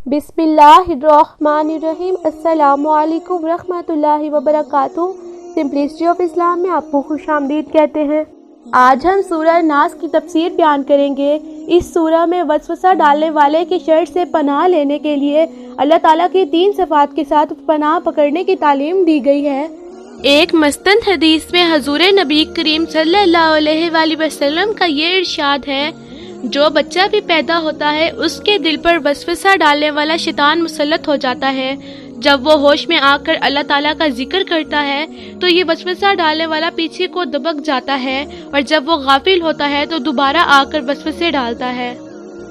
बिस्मिल्लाहिर्रहमानिर्रहीम। अस्सलामुअलैकुम रहमतुल्लाहि वबरकातुहू। सिंपलिसिटी ऑफ इस्लाम में आपको खुशामदीद कहते हैं। आज हम सूरह नास की तफसीर बयान करेंगे। इस सूरह में वसवसा डालने वाले की शर से पनाह लेने के लिए अल्लाह ताला की 3 सिफात के साथ पनाह पकड़ने की तालीम दी गई है। एक मस्तंद हदीस में हजूर नबी करीम सल्लल्लाहु अलैहि वसल्लम का ये इरशाद है, जो बच्चा भी पैदा होता है उसके दिल पर वसवसा डालने वाला शैतान मुसल्लत हो जाता है। जब वो होश में आकर अल्लाह ताला का जिक्र करता है तो ये वसवसा डालने वाला पीछे को दबक जाता है, और जब वो गाफिल होता है तो दोबारा आकर वसवसे डालता है।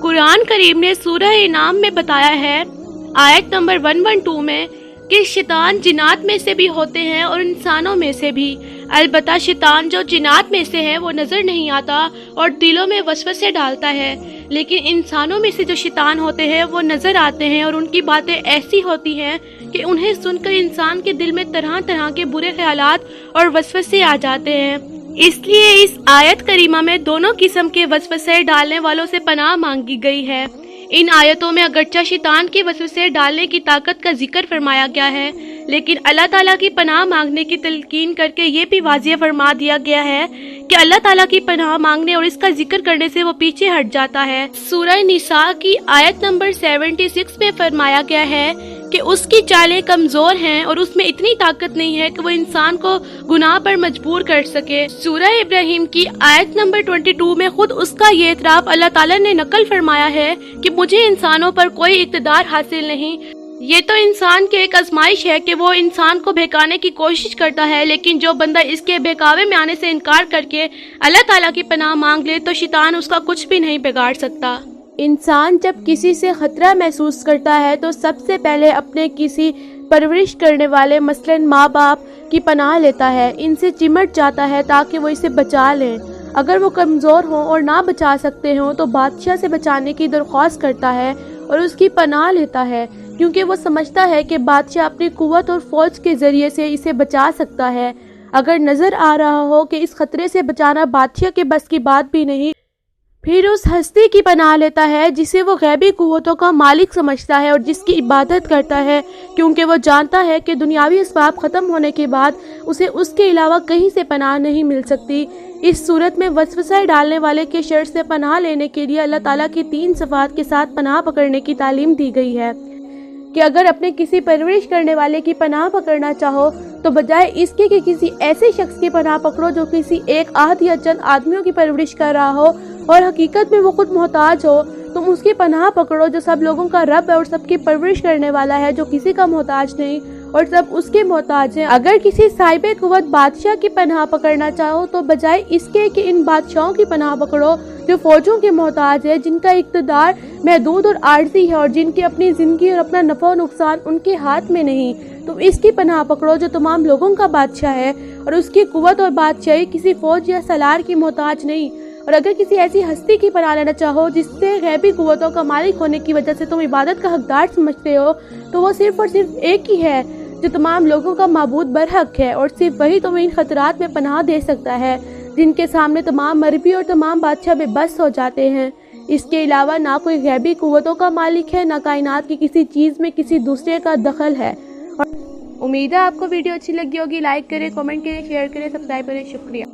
कुरान करीम ने सूरह इनाम में बताया है, आयत नंबर 112 में, कि शैतान जिन्नात में से भी होते हैं और इंसानों में से भी। अलबत्ता शैतान जो जिन्नात में से है वो नजर नहीं आता और दिलों में वसवसे डालता है, लेकिन इंसानों में से जो शैतान होते हैं वो नजर आते हैं और उनकी बातें ऐसी होती हैं कि उन्हें सुनकर इंसान के दिल में तरह तरह के बुरे ख्यालात और वसवसे आ जाते हैं। इसलिए इस आयत करीमा में दोनों किस्म के वसवसे डालने वालों से पनाह मांगी गई है। इन आयतों में अगरचे शैतान के वसवसे डालने की ताकत का जिक्र फरमाया गया है, लेकिन अल्लाह ताला की पनाह मांगने की तलकीन करके ये भी वाज़िह फरमा दिया गया है कि अल्लाह ताला की पनाह मांगने और इसका जिक्र करने से वो पीछे हट जाता है। सूरह निसा की आयत नंबर 76 में फरमाया गया है कि उसकी चालें कमजोर हैं और उसमें इतनी ताकत नहीं है कि वो इंसान को गुनाह पर मजबूर कर सके। सूरह इब्राहिम की आयत नंबर 22 में खुद उसका ये इतराफ अल्लाह ताला ने नकल फरमाया है कि मुझे इंसानों पर कोई इक़्तिदार हासिल नहीं। ये तो इंसान की एक आजमाइश है कि वो इंसान को बहकाने की कोशिश करता है, लेकिन जो बंदा इसके बहकावे में आने से इनकार करके अल्लाह ताला की पनाह मांग ले तो शैतान उसका कुछ भी नहीं बिगाड़ सकता। इंसान जब किसी से खतरा महसूस करता है तो सबसे पहले अपने किसी परवरिश करने वाले मसलन माँ बाप की पनाह लेता है, इनसे चिमट जाता है ताकि वो इसे बचा लें। अगर वो कमज़ोर हों और ना बचा सकते हों तो बादशाह से बचाने की दरख्वास्त करता है और उसकी पनाह लेता है, क्योंकि वो समझता है कि बादशाह अपनी कुव्वत और फौज के ज़रिए से इसे बचा सकता है। अगर नज़र आ रहा हो कि इस खतरे से बचाना बादशाह के बस की बात भी नहीं, फिर उस हस्ती की पनाह लेता है जिसे वो गैबी कुव्वतों का मालिक समझता है और जिसकी इबादत करता है, क्योंकि वो जानता है कि दुनियावी असबाब ख़त्म होने के बाद उसे उसके अलावा कहीं से पनाह नहीं मिल सकती। इस सूरत में वसवसा डालने वाले के शर से पनाह लेने के लिए अल्लाह ताला की 3 सिफात के साथ पनाह पकड़ने की तालीम दी गई है कि अगर अपने किसी परवरिश करने वाले की पनाह पकड़ना चाहो तो बजाय इसके कि किसी ऐसे शख्स की पनाह पकड़ो जो किसी एक आहद या चंद आदमियों की परवरिश कर रहा हो और हकीकत में वो खुद मोहताज हो, तुम उसकी पनाह पकड़ो जो सब लोगों का रब है और सबकी परवरिश करने वाला है, जो किसी का मोहताज नहीं और सब उसके मोहताज हैं। अगर किसी साहिब कुव्वत बादशाह की पनाह पकड़ना चाहो तो बजाय इसके कि इन बादशाहों की पनाह पकड़ो जो फौजों के मोहताज है, जिनका इक़्तिदार महदूद और आर्जी है और जिनकी अपनी ज़िंदगी और अपना नफ़ा और नुकसान उनके हाथ में नहीं। तुम इसकी पनाह पकड़ो जो तमाम लोगों का बादशाह है और उसकी कुव्वत और बादशाही किसी फौज या सलार की मोहताज नहीं। और अगर किसी ऐसी हस्ती की पनाह लेना चाहो जिससे गैबी कुव्वतों का मालिक होने की वजह से तुम इबादत का हकदार समझते हो, तो वो सिर्फ और सिर्फ एक ही है जो तमाम लोगों का माबूद बरहक है, और सिर्फ वही तुम्हें इन खतरात में पनाह दे सकता है जिनके सामने तमाम मरबी और तमाम बादशाह बेबस हो जाते हैं। इसके अलावा ना कोई गैबी कुव्वतों का मालिक है, ना कायनात की किसी चीज़ में किसी दूसरे का दखल है। और उम्मीद है आपको वीडियो अच्छी लगी होगी। लाइक करें, कमेंट करें, शेयर करें, सब्सक्राइब करें। शुक्रिया।